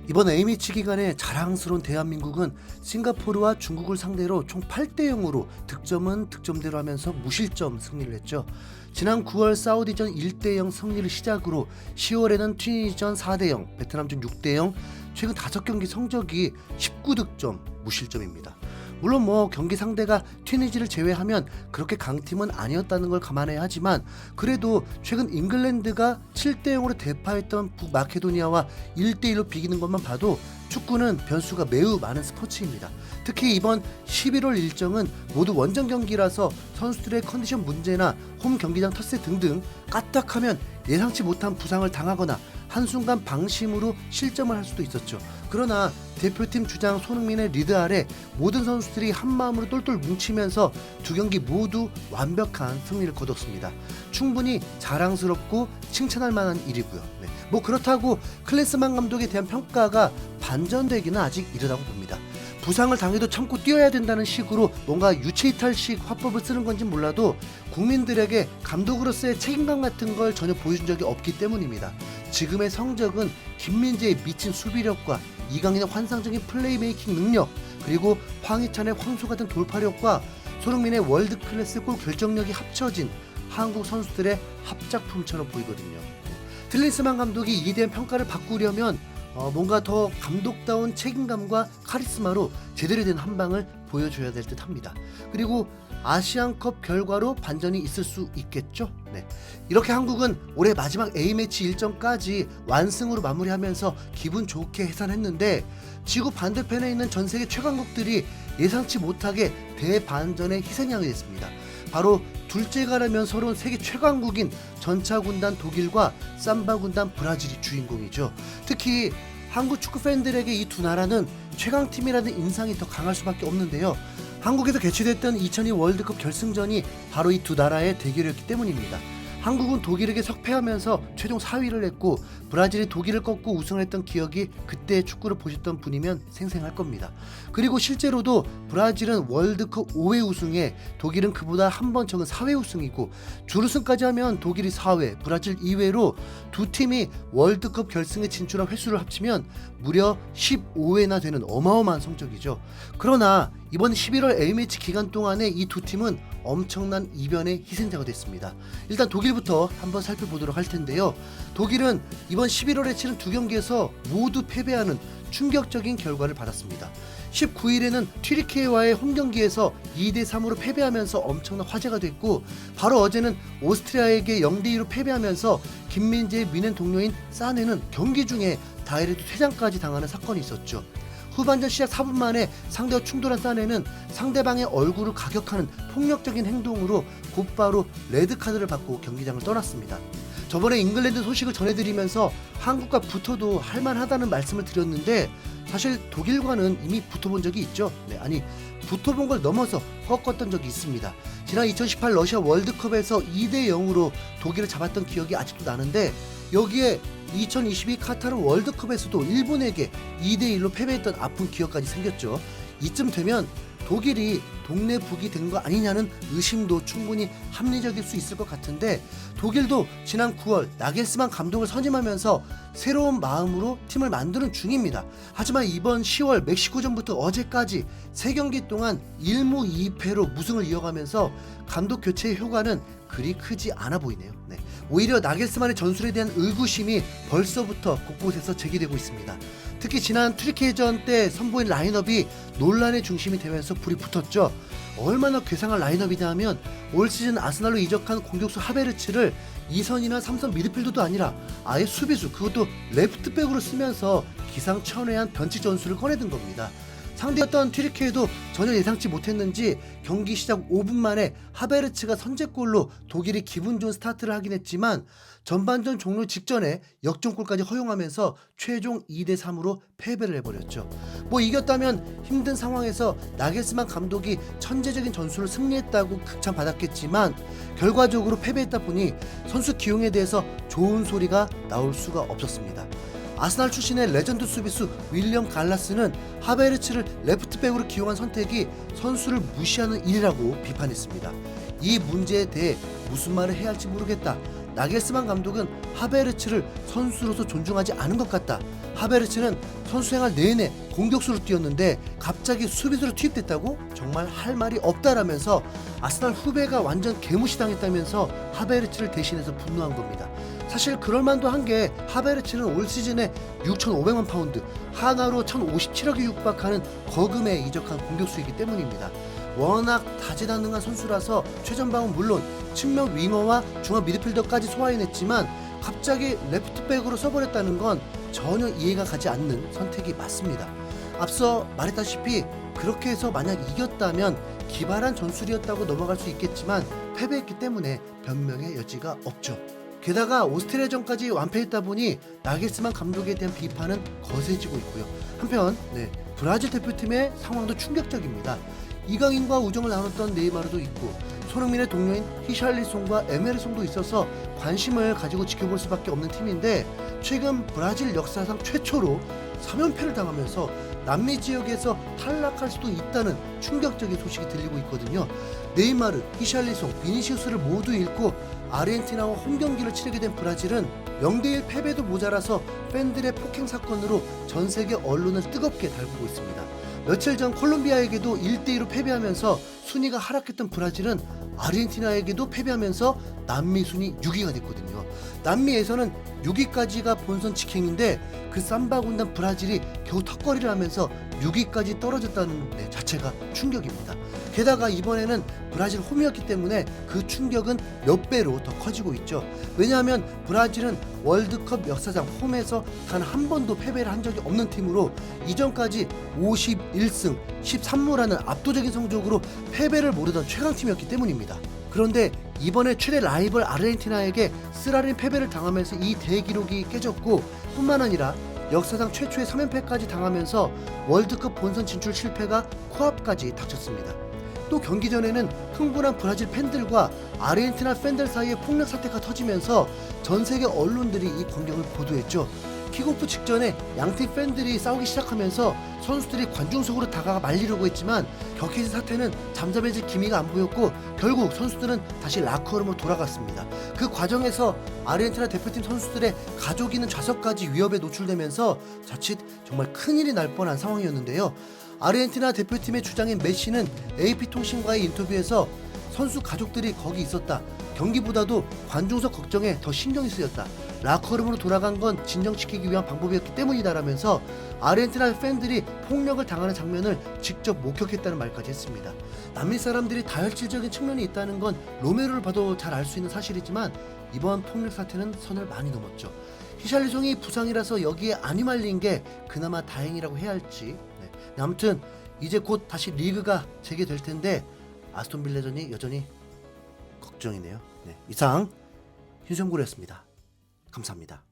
이번 A매치 기간에 자랑스러운 대한민국은 싱가포르와 중국을 상대로 총 8대 0으로 득점은 득점대로 하면서 무실점 승리를 했죠. 지난 9월 사우디전 1대 0 승리를 시작으로 10월에는 튀니지전 4대 0, 베트남전 6대 0, 최근 5경기 성적이 19득점 무실점입니다. 물론 경기 상대가 튀니지를 제외하면 그렇게 강팀은 아니었다는 걸 감안해야 하지만, 그래도 최근 잉글랜드가 7대 0으로 대파했던 북마케도니아와 1대 1로 비기는 것만 봐도 축구는 변수가 매우 많은 스포츠입니다. 특히 이번 11월 일정은 모두 원정 경기라서 선수들의 컨디션 문제나 홈 경기장 텃세 등등 까딱하면 예상치 못한 부상을 당하거나 한순간 방심으로 실점을 할 수도 있었죠. 그러나 대표팀 주장 손흥민의 리드 아래 모든 선수들이 한마음으로 똘똘 뭉치면서 두 경기 모두 완벽한 승리를 거뒀습니다. 충분히 자랑스럽고 칭찬할 만한 일이고요. 그렇다고 클린스만 감독에 대한 평가가 반전되기는 아직 이르다고 봅니다. 부상을 당해도 참고 뛰어야 된다는 식으로 뭔가 유체이탈식 화법을 쓰는 건지 몰라도 국민들에게 감독으로서의 책임감 같은 걸 전혀 보여준 적이 없기 때문입니다. 지금의 성적은 김민재의 미친 수비력과 이강인의 환상적인 플레이메이킹 능력, 그리고 황희찬의 황소 같은 돌파력과 손흥민의 월드클래스 골 결정력이 합쳐진 한국 선수들의 합작품처럼 보이거든요. 클린스만 감독이 이에 대한 평가를 바꾸려면 뭔가 더 감독다운 책임감과 카리스마로 제대로 된 한방을 보여줘야 될 듯 합니다. 그리고 아시안컵 결과로 반전이 있을 수 있겠죠. 이렇게 한국은 올해 마지막 A매치 일정까지 완승으로 마무리하면서 기분 좋게 해산했는데, 지구 반대편에 있는 전 세계 최강국들이 예상치 못하게 대반전의 희생양이 됐습니다. 바로 둘째가라면 서러운 세계 최강국인 전차군단 독일과 삼바군단 브라질이 주인공이죠. 특히 한국 축구 팬들에게 이 두 나라는 최강팀이라는 인상이 더 강할 수밖에 없는데요. 한국에서 개최됐던 2002 월드컵 결승전이 바로 이 두 나라의 대결이었기 때문입니다. 한국은 독일에게 석패하면서 최종 4위를 했고, 브라질이 독일을 꺾고 우승을 했던 기억이 그때 축구를 보셨던 분이면 생생할 겁니다. 그리고 실제로도 브라질은 월드컵 5회 우승에 독일은 그보다 한 번 적은 4회 우승이고, 준우승까지 하면 독일이 4회, 브라질 2회로 두 팀이 월드컵 결승에 진출한 횟수를 합치면 무려 15회나 되는 어마어마한 성적이죠. 그러나 이번 11월 A매치 기간 동안에 이 두 팀은 엄청난 이변의 희생자가 됐습니다. 일단 독일부터 한번 살펴보도록 할 텐데요. 독일은 이번 11월에 치른 두 경기에서 모두 패배하는 충격적인 결과를 받았습니다. 19일에는 튀르키예와의 홈경기에서 2대 3으로 패배하면서 엄청난 화제가 됐고, 바로 어제는 오스트리아에게 0대 2로 패배하면서 김민재의 민행 동료인 사네는 경기 중에 다이렉트 퇴장까지 당하는 사건이 있었죠. 후반전 시작 4분 만에 상대와 충돌한 사네는 상대방의 얼굴을 가격하는 폭력적인 행동으로 곧바로 레드카드를 받고 경기장을 떠났습니다. 저번에 잉글랜드 소식을 전해드리면서 한국과 붙어도 할만하다는 말씀을 드렸는데, 사실 독일과는 이미 붙어본 적이 있죠. 붙어본 걸 넘어서 꺾었던 적이 있습니다. 지난 2018 러시아 월드컵에서 2대 0으로 독일을 잡았던 기억이 아직도 나는데, 여기에 2022 카타르 월드컵에서도 일본에게 2대 1로 패배했던 아픈 기억까지 생겼죠. 이쯤 되면 독일이 동네 북이 된 거 아니냐는 의심도 충분히 합리적일 수 있을 것 같은데, 독일도 지난 9월 나겔스만 감독을 선임하면서 새로운 마음으로 팀을 만드는 중입니다. 하지만 이번 10월 멕시코전부터 어제까지 3경기 동안 1무 2패로 무승을 이어가면서 감독 교체의 효과는 그리 크지 않아 보이네요. 오히려 나겔스만의 전술에 대한 의구심이 벌써부터 곳곳에서 제기되고 있습니다. 특히 지난 튀르키예전 때 선보인 라인업이 논란의 중심이 되면서 불이 붙었죠. 얼마나 괴상한 라인업이냐 하면, 올 시즌 아스날로 이적한 공격수 하베르츠를 2선이나 3선 미드필더도 아니라 아예 수비수, 그것도 레프트백으로 쓰면서 기상천외한 변칙 전술을 꺼내든 겁니다. 상대였던 튀르키예도 전혀 예상치 못했는지 경기 시작 5분 만에 하베르츠가 선제골로 독일이 기분 좋은 스타트를 하긴 했지만, 전반전 종료 직전에 역전골까지 허용하면서 최종 2대 3으로 패배를 해버렸죠. 이겼다면 힘든 상황에서 나겔스만 감독이 천재적인 전술을 승리했다고 극찬받았겠지만, 결과적으로 패배했다 보니 선수 기용에 대해서 좋은 소리가 나올 수가 없었습니다. 아스날 출신의 레전드 수비수 윌리엄 갈라스는 하베르츠를 레프트백으로 기용한 선택이 선수를 무시하는 일이라고 비판했습니다. 이 문제에 대해 무슨 말을 해야 할지 모르겠다. 나겔스만 감독은 하베르츠를 선수로서 존중하지 않은 것 같다. 하베르츠는 선수 생활 내내 공격수로 뛰었는데 갑자기 수비수로 투입됐다고? 정말 할 말이 없다라면서 아스날 후배가 완전 개무시당했다면서 하베르츠를 대신해서 분노한 겁니다. 사실 그럴만도 한 게 하베르츠는 올 시즌에 6,500만 파운드, 하나로 1,057억에 육박하는 거금에 이적한 공격수이기 때문입니다. 워낙 다재다능한 선수라서 최전방은 물론 측면 윙어와 중앙 미드필더까지 소화해냈지만 갑자기 레프트백으로 써버렸다는 건 전혀 이해가 가지 않는 선택이 맞습니다. 앞서 말했다시피 그렇게 해서 만약 이겼다면 기발한 전술이었다고 넘어갈 수 있겠지만 패배했기 때문에 변명의 여지가 없죠. 게다가 오스트리아전까지 완패했다 보니 나겔스만 감독에 대한 비판은 거세지고 있고요. 한편 브라질 대표팀의 상황도 충격적입니다. 이강인과 우정을 나눴던 네이마르도 있고 손흥민의 동료인 히샬리송과 에메르송도 있어서 관심을 가지고 지켜볼 수밖에 없는 팀인데 최근 브라질 역사상 최초로 3연패를 당하면서 남미 지역에서 탈락할 수도 있다는 충격적인 소식이 들리고 있거든요. 네이마르, 히샬리송, 비니시우스를 모두 잃고 아르헨티나와 홈경기를 치르게 된 브라질은 0대1 패배도 모자라서 팬들의 폭행 사건으로 전 세계 언론을 뜨겁게 달구고 있습니다. 며칠 전 콜롬비아에게도 1대2로 패배하면서 순위가 하락했던 브라질은 아르헨티나에게도 패배하면서 남미 순위 6위가 됐거든요. 남미에서는 6위까지가 본선 직행인데 그 삼바 군단 브라질이 겨우 턱걸이를 하면서 6위까지 떨어졌다는 자체가 충격입니다. 게다가 이번에는 브라질 홈이었기 때문에 그 충격은 몇 배로 더 커지고 있죠. 왜냐하면 브라질은 월드컵 역사상 홈에서 단 한 번도 패배를 한 적이 없는 팀으로 이전까지 51승 13무라는 압도적인 성적으로 패배를 모르던 최강팀이었기 때문입니다. 그런데 이번에 최대 라이벌 아르헨티나에게 쓰라린 패배를 당하면서 이 대기록이 깨졌고 뿐만 아니라 역사상 최초의 3연패까지 당하면서 월드컵 본선 진출 실패가 코앞까지 닥쳤습니다. 또 경기 전에는 흥분한 브라질 팬들과 아르헨티나 팬들 사이에 폭력 사태가 터지면서 전 세계 언론들이 이 광경을 보도했죠. 킥오프 직전에 양팀 팬들이 싸우기 시작하면서 선수들이 관중석으로 다가가 말리려고 했지만 격해진 사태는 잠잠해질 기미가 안 보였고 결국 선수들은 다시 라커룸으로 돌아갔습니다. 그 과정에서 아르헨티나 대표팀 선수들의 가족 있는 좌석까지 위협에 노출되면서 자칫 정말 큰일이 날 뻔한 상황이었는데요. 아르헨티나 대표팀의 주장인 메시는 AP통신과의 인터뷰에서 선수 가족들이 거기 있었다. 경기보다도 관중석 걱정에 더 신경이 쓰였다. 라커룸으로 돌아간 건 진정시키기 위한 방법이었기 때문이다라면서 아르헨티나 팬들이 폭력을 당하는 장면을 직접 목격했다는 말까지 했습니다. 남미 사람들이 다혈질적인 측면이 있다는 건 로메로를 봐도 잘 알 수 있는 사실이지만 이번 폭력 사태는 선을 많이 넘었죠. 히샬리송이 부상이라서 여기에 안 휘말린 게 그나마 다행이라고 해야 할지. 아무튼 이제 곧 다시 리그가 재개될 텐데 아스톤 빌라전이 여전히 걱정이네요. 이상 윤성구였습니다. 감사합니다.